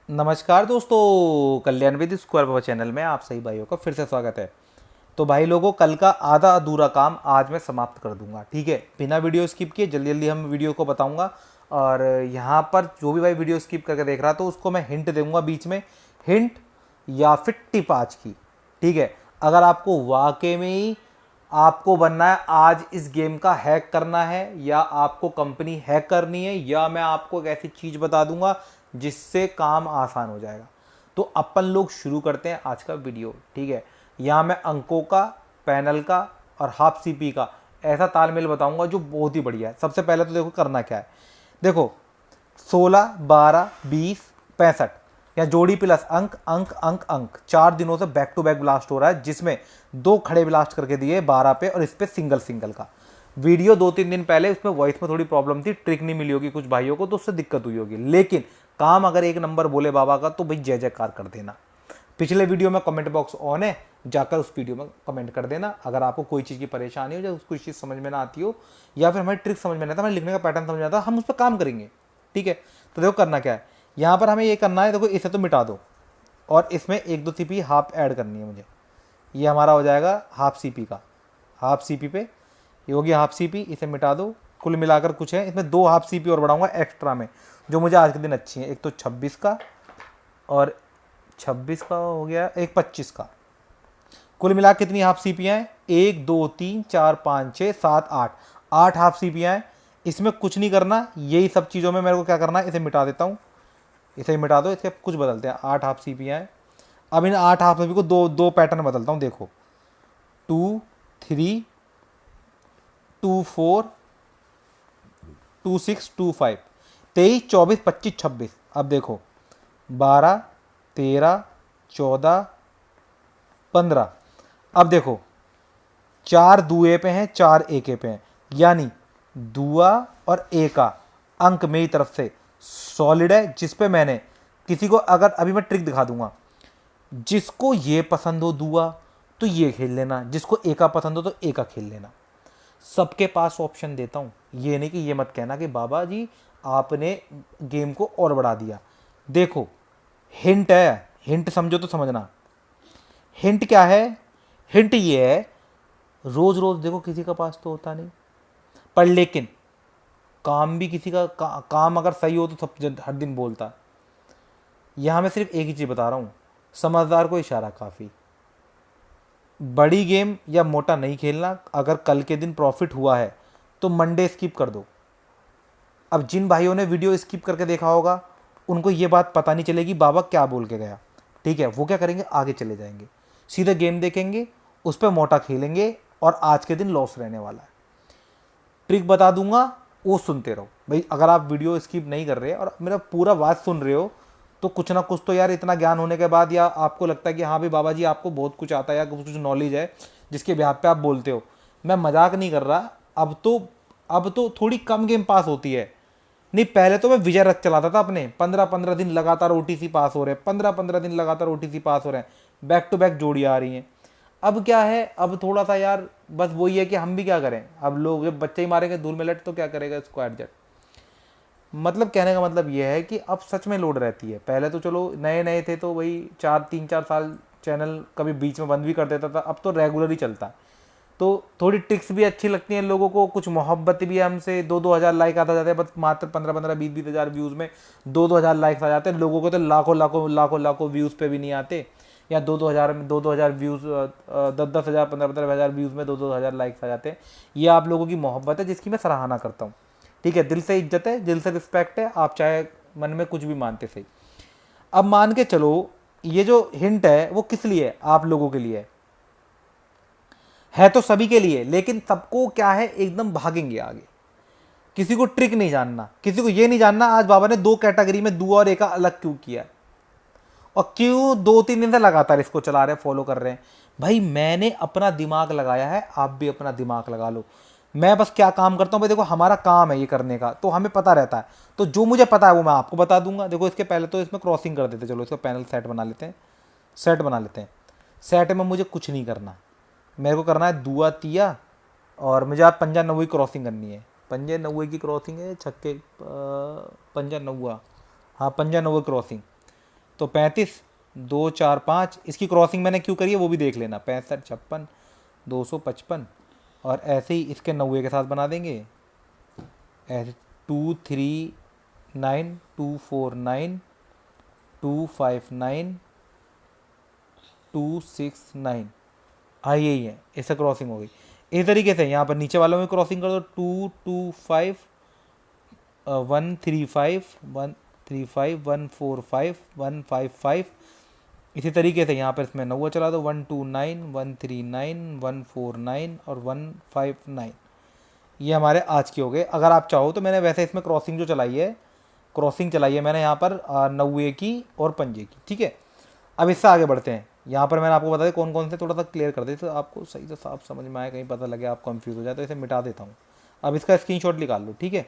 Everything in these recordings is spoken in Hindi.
नमस्कार दोस्तों, कल्याण विद स्क्वायर बाबा चैनल में आप सही भाइयों का फिर से स्वागत है। तो भाई लोगों, कल का आधा अधूरा काम आज मैं समाप्त कर दूंगा, ठीक है। बिना वीडियो स्किप किए जल्दी जल्दी हम वीडियो को बताऊंगा। और यहाँ पर जो भी भाई वीडियो स्किप करके देख रहा तो उसको मैं हिंट दूंगा बीच में, हिंट या फिर टिप आज की, ठीक है। अगर आपको वाकई में ही आपको बनना है, आज इस गेम का हैक करना है या आपको कंपनी हैक करनी है, या मैं आपको एक ऐसी चीज़ बता दूंगा जिससे काम आसान हो जाएगा, तो अपन लोग शुरू करते हैं आज का वीडियो, ठीक है। यहाँ मैं अंकों का, पैनल का और हाफ सीपी का ऐसा तालमेल बताऊंगा जो बहुत ही बढ़िया है। सबसे पहले तो देखो करना क्या है। देखो 16, 12, 20, 65 या जोड़ी प्लस अंक अंक अंक अंक 4 दिनों से बैक टू बैक ब्लास्ट हो रहा है, जिसमें 2 खड़े ब्लास्ट करके दिए 12 पे और इस पे सिंगल सिंगल का वीडियो 2-3 दिन पहले उसमें वॉइस में थोड़ी प्रॉब्लम थी, ट्रिक नहीं मिली होगी कुछ भाइयों को तो उससे दिक्कत हुई होगी, लेकिन काम अगर एक नंबर बोले बाबा का तो भाई जय जयकार कर देना। पिछले वीडियो में कमेंट बॉक्स ऑन है, जाकर उस वीडियो में कमेंट कर देना अगर आपको कोई चीज़ की परेशानी हो या कोई चीज़ समझ में ना आती हो या फिर हमें ट्रिक समझ में नहीं आता, हमें लिखने का पैटर्न समझ में आता, हम उस पर काम करेंगे, ठीक है। तो देखो करना क्या है, यहाँ पर हमें ये करना है। देखो इसे तो मिटा दो और इसमें 1-2 सीपी हाफ ऐड करनी है मुझे। ये हमारा हो जाएगा हाफ सीपी का, हाफ सीपी पे ये होगी हाफ सीपी, इसे मिटा दो। कुल मिलाकर कुछ है, इसमें 2 हाफ सीपी और बढ़ाऊंगा एक्स्ट्रा में जो मुझे आज के दिन अच्छी है। एक तो 26 का और 26 का हो गया, एक 25 का। कुल मिला कितनी हाफ सीपियाँ हैं? 1 2 3 4 5 6 7 8, 8 हाफ सीपियाँ हैं। इसमें कुछ नहीं करना, यही सब चीज़ों में मेरे को क्या करना है, इसे मिटा देता हूँ। इसे मिटा दो, इसके कुछ बदलते हैं। 8 हाफ सीपियाँ हैं। अब इन 8 हाफ सीपी को दो दो पैटर्न बदलता हूँ। देखो 2 3 2 4 2 6 2 5, 23 24 25 26। अब देखो 12 13 14 15। अब देखो 4 दुए पे हैं, 4 एके पे हैं, यानी दुआ और एका अंक मेरी तरफ से सॉलिड है, जिस पे मैंने किसी को, अगर अभी मैं ट्रिक दिखा दूंगा, जिसको ये पसंद हो दुआ तो ये खेल लेना, जिसको एका पसंद हो तो एका खेल लेना। सबके पास ऑप्शन देता हूँ, ये नहीं कि ये मत कहना कि बाबा जी आपने गेम को और बढ़ा दिया। देखो हिंट है, हिंट समझो तो समझना। हिंट क्या है? हिंट ये है, रोज रोज देखो किसी का पास तो होता नहीं, पर लेकिन काम भी किसी का काम अगर सही हो तो सब हर दिन बोलता है। यहां मैं सिर्फ एक ही चीज बता रहा हूं, समझदार को इशारा काफी। बड़ी गेम या मोटा नहीं खेलना। अगर कल के दिन प्रॉफिट हुआ है तो मंडे स्किप कर दो। अब जिन भाइयों ने वीडियो स्किप करके देखा होगा उनको ये बात पता नहीं चलेगी बाबा क्या बोल के गया, ठीक है। वो क्या करेंगे, आगे चले जाएंगे, सीधे गेम देखेंगे, उस पर मोटा खेलेंगे और आज के दिन लॉस रहने वाला है। ट्रिक बता दूंगा, वो सुनते रहो भाई। अगर आप वीडियो स्किप नहीं कर रहे और मेरा पूरा बात सुन रहे हो तो कुछ ना कुछ तो यार, इतना ज्ञान होने के बाद या आपको लगता है कि हाँ भाई बाबा जी आपको बहुत कुछ आता है या कुछ नॉलेज है जिसके ब्याह पे आप बोलते हो। मैं मजाक नहीं कर रहा। अब तो थोड़ी कम गेम पास होती है। नहीं पहले तो मैं विजय रथ चलाता था अपने, 15-15 दिन लगातार ओटीसी पास हो रहे हैं, 15-15 दिन लगातार ओटीसी पास हो रहे हैं, बैक टू बैक जोड़ियाँ आ रही हैं। अब क्या है, अब थोड़ा सा यार बस वही है कि हम भी क्या करें, अब लोग जब बच्चे ही मारेंगे धूल में लट तो क्या करेगा स्क्वाड जेट। मतलब कहने का मतलब ये है कि अब सच में लोड रहती है। पहले तो चलो नए नए थे तो वही 3-4 साल चैनल कभी बीच में बंद भी कर देता था, अब तो रेगुलर ही चलता है। तो थोड़ी ट्रिक्स भी अच्छी लगती हैं लोगों को, कुछ मोहब्बत भी है हमसे। 2-2 हज़ार लाइक आता जाते हैं, बस मात्र 15-15 20-20 हज़ार व्यूज़ में 2-2 हज़ार लाइक्स आ जाते हैं। लोगों को तो लाखों लाखों लाखों लाखों व्यूज़ पे भी नहीं आते, या 2-2 हज़ार में 2-2 हज़ार व्यूज़, 10-10 हज़ार 15-15 हज़ार व्यूज़ में 2-2 हज़ार लाइक्स आ जाते हैं। ये आप लोगों की मोहब्बत है जिसकी मैं सराहना करता हूँ, ठीक है। दिल से इज्जत है, दिल से रिस्पेक्ट है, आप चाहे मन में कुछ भी मानते सही। अब मान के चलो ये जो हिंट है वो किस लिए है, आप लोगों के लिए है तो सभी के लिए, लेकिन सबको क्या है एकदम भागेंगे आगे। किसी को ट्रिक नहीं जानना, किसी को ये नहीं जानना आज बाबा ने 2 कैटेगरी में दुआ और एका अलग क्यों किया है और क्यों 2-3 दिन से लगातार इसको चला रहे हैं, फॉलो कर रहे हैं। भाई मैंने अपना दिमाग लगाया है, आप भी अपना दिमाग लगा लो। मैं बस क्या काम करता हूँ भाई, देखो हमारा काम है ये करने का तो हमें पता रहता है, तो जो मुझे पता है वो मैं आपको बता दूंगा। देखो इसके पहले तो इसमें क्रॉसिंग कर देते, चलो इसका पैनल सेट बना लेते हैं। सेट बना लेते हैं। सेट में मुझे कुछ नहीं करना, मेरे को करना है दुआ तिया, और मुझे आज पंजा नव्वे क्रॉसिंग करनी है। पंजे नव्वे की क्रॉसिंग है, छक्के पंजा नव्वा, हाँ पंजा नव्वे क्रॉसिंग। तो 35, 2 4 5, इसकी क्रॉसिंग मैंने क्यों करी है वो भी देख लेना, 65 56 255, और ऐसे ही इसके 90 के साथ बना देंगे, ऐसे 239 249 259 269, हाँ यही है, इससे क्रॉसिंग हो गई। इस तरीके से यहाँ पर नीचे वालों में क्रॉसिंग कर दो, 225 135 135 145 155, इसी तरीके से यहाँ पर इसमें 90 चला दो, 129 139 149 और 159। ये हमारे आज के हो गए। अगर आप चाहो तो मैंने वैसे इसमें क्रॉसिंग जो चलाई है, क्रॉसिंग चलाई है मैंने यहाँ पर 90 की और पंजे की, ठीक है। अब इससे आगे बढ़ते हैं। यहाँ पर मैंने आपको बता दें कौन कौन से, थोड़ा सा क्लियर कर दे तो आपको सही से साफ समझ में आए, कहीं पता लगे आप कंफ्यूज हो जाए तो इसे मिटा देता हूँ। अब इसका स्क्रीनशॉट निकाल लो, ठीक है।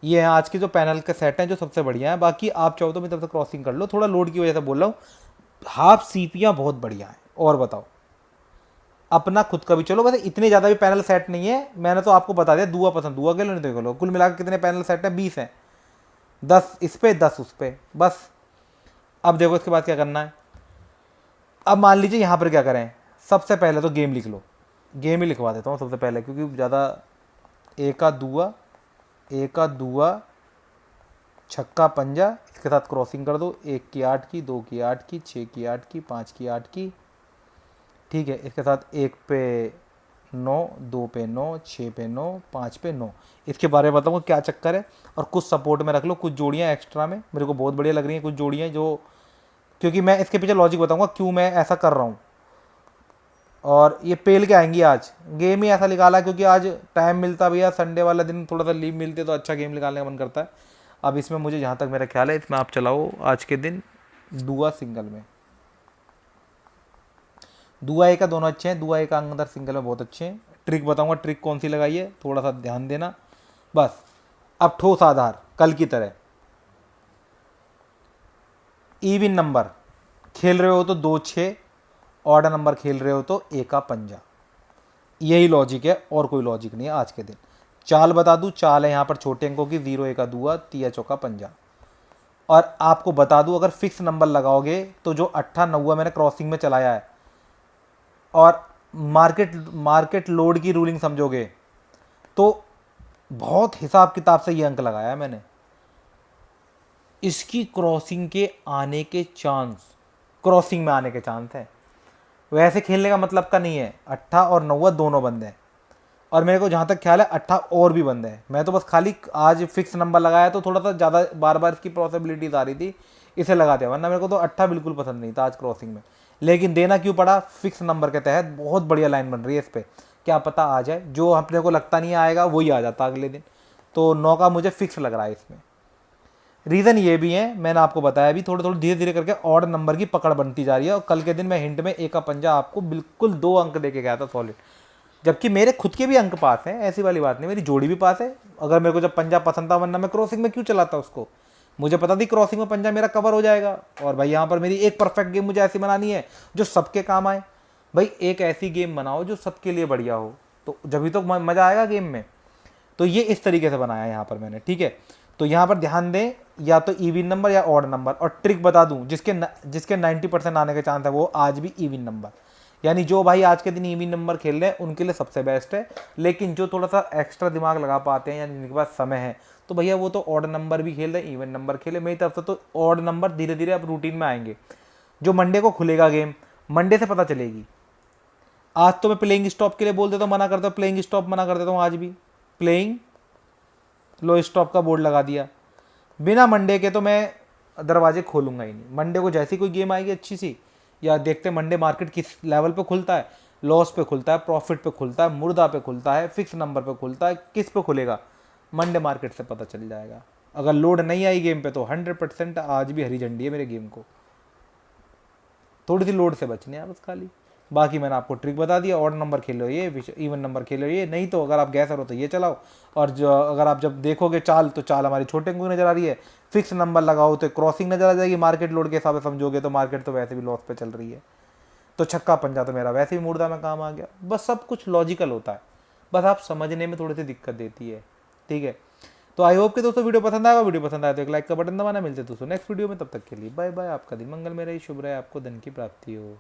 ये है आज के जो पैनल के सेट हैं जो सबसे बढ़िया है। बाकी आप चाहो तो मेरी तरफ से क्रॉसिंग कर लो, थोड़ा लोड की वजह से बोल रहा हूँ। हाफ सीपियाँ बहुत बढ़िया है। और बताओ अपना खुद का भी, चलो वैसे इतने ज़्यादा भी पैनल सेट नहीं है, मैंने तो आपको बता दिया दुआ पसंद, दुआ के लो नहीं तो लो। कुल मिलाकर कितने पैनल सेट है, 20 हैं, 10 इस पे 10 उस पे, बस। अब देखो इसके बाद क्या करना है। अब मान लीजिए यहाँ पर क्या करें, सबसे पहले तो गेम लिख लो, गेम ही लिखवा देता हूँ सबसे पहले, क्योंकि ज़्यादा एक का दुआ छक्का पंजा, इसके साथ क्रॉसिंग कर दो, 1 की 8 की, 2 की 8 की, 6 की 8 की, 5 की 8 की, ठीक है। इसके साथ 1 पे 9, 2 पे 9, 6 पे 9, 5 पे 9। इसके बारे में बताऊँगा क्या चक्कर है। और कुछ सपोर्ट में रख लो, कुछ जोड़ियाँ एक्स्ट्रा में मेरे को बहुत बढ़िया लग रही हैं, कुछ जोड़ियाँ जो, क्योंकि मैं इसके पीछे लॉजिक बताऊँगा क्यों मैं ऐसा कर रहा हूँ। और ये पेल के आएंगी आज, गेम ही ऐसा निकाला क्योंकि आज टाइम मिलता भैया, संडे वाला दिन थोड़ा सा लीव मिलते तो अच्छा गेम निकालने का मन करता है। अब इसमें मुझे जहाँ तक मेरा ख्याल है, इसमें आप चलाओ आज के दिन दुआ सिंगल में, दुआ ए का दोनों अच्छे हैं, दुआ ए का अंदर सिंगल में बहुत अच्छे हैं। ट्रिक बताऊंगा, ट्रिक कौन सी लगाई है थोड़ा सा ध्यान देना बस। अब ठोस आधार कल की तरह, इवन नंबर खेल रहे हो तो 2 6, ऑड नंबर खेल रहे हो तो 1 का पंजा, यही लॉजिक है और कोई लॉजिक नहीं है आज के दिन। चाल बता दूं, चाल है यहाँ पर छोटे अंकों की, 0 1 का दुआ, 3 चौका पंजा। और आपको बता दूं अगर फिक्स नंबर लगाओगे तो जो 8 9 मैंने क्रॉसिंग में चलाया है और मार्केट लोड की रूलिंग समझोगे तो बहुत हिसाब किताब से ये अंक लगाया है मैंने। इसकी क्रॉसिंग के आने के चांस, क्रॉसिंग में आने के चांस है, वैसे खेलने का मतलब का नहीं है। 8 और 9 दोनों बंद हैं, और मेरे को जहाँ तक ख्याल है 8 और भी बंद है। मैं तो बस खाली आज फिक्स नंबर लगाया तो थोड़ा सा ज़्यादा बार बार इसकी पॉसिबिलिटीज आ रही थी, इसे लगा दिया, वरना मेरे को तो 8 बिल्कुल पसंद नहीं था आज क्रॉसिंग में। लेकिन देना क्यों पड़ा, फिक्स नंबर के तहत बहुत बढ़िया लाइन बन रही है इस पर, क्या पता आ जाए, जो अपने को लगता नहीं आएगा वही आ जाता अगले दिन। तो 9 का मुझे फिक्स लग रहा है इसमें। रीज़न ये भी है, मैंने आपको बताया भी, थोड़े थोड़े धीरे धीरे करके ऑड नंबर की पकड़ बनती जा रही है। और कल के दिन मैं हिंट में 1 का पंजा आपको बिल्कुल 2 अंक दे के गया था सॉलिड, जबकि मेरे खुद के भी अंक पास हैं, ऐसी वाली बात नहीं, मेरी जोड़ी भी पास है। अगर मेरे को जब पंजा पसंद था, वरना मैं क्रॉसिंग में क्यों चलाता उसको, मुझे पता थी क्रॉसिंग में पंजा मेरा कवर हो जाएगा। और भाई यहाँ पर मेरी एक परफेक्ट गेम मुझे ऐसी बनानी है जो सबके काम आए। भाई एक ऐसी गेम बनाओ जो सबके लिए बढ़िया हो, तो जब तो मज़ा आएगा गेम में। तो ये इस तरीके से बनाया है यहाँ पर मैंने, ठीक है। तो यहाँ पर ध्यान दें, या तो इवन नंबर या ऑड नंबर। और ट्रिक बता दूं, जिसके 90% आने के चांस है वो आज भी इवन नंबर, यानी जो भाई आज के दिन इवन नंबर खेल रहे हैं उनके लिए सबसे बेस्ट है। लेकिन जो थोड़ा सा एक्स्ट्रा दिमाग लगा पाते हैं, यानी जिनके पास समय है, तो भैया वो तो ऑड नंबर भी खेल रहे हैं, इवन नंबर खेले। मेरी तरफ से तो ऑड नंबर धीरे धीरे अब रूटीन में आएंगे। जो मंडे को खुलेगा गेम, मंडे से पता चलेगी। आज तो मैं प्लेइंग स्टॉप के लिए बोल देता हूँ, मना करता हूँ, प्लेइंग स्टॉप मना कर देता हूँ। आज भी प्लेइंग लो स्टॉप का बोर्ड लगा दिया। बिना मंडे के तो मैं दरवाजे खोलूंगा ही नहीं। मंडे को जैसी कोई गेम आएगी अच्छी सी, या देखते मंडे मार्केट किस लेवल पे खुलता है, लॉस पे खुलता है, प्रॉफिट पे खुलता है, मुर्दा पे खुलता है, फिक्स नंबर पे खुलता है, किस पे खुलेगा, मंडे मार्केट से पता चल जाएगा। अगर लोड नहीं आई गेम पे तो 100% आज भी हरी झंडी है मेरे गेम को। थोड़ी सी लोड से बचने है बस खाली। बाकी मैंने आपको ट्रिक बता दिया, ऑड नंबर खेलो ये, इवन नंबर खेलो ये, नहीं तो अगर आप गैसर हो तो ये चलाओ। और जो अगर आप जब देखोगे चाल, तो चाल हमारी छोटे अंकों की नजर आ रही है। फिक्स नंबर लगाओ तो क्रॉसिंग नजर आ जाएगी, मार्केट लोड के हिसाब से समझोगे तो मार्केट तो वैसे भी लॉस पे चल रही है। तो छक्का पंजा तो मेरा वैसे ही मुर्दा में काम आ गया। बस सब कुछ लॉजिकल होता है, बस आप समझने में थोड़ी सी दिक्कत देती है, ठीक है। तो आई होप कि दोस्तों वीडियो पसंद आएगा। वीडियो पसंद आए तो एक लाइक का बटन दबाना। मिलते हैं दोस्तों नेक्स्ट वीडियो में, तब तक के लिए बाय बाय। आपका दिन मंगल में रहे, शुभ रहे, आपको धन की प्राप्ति हो।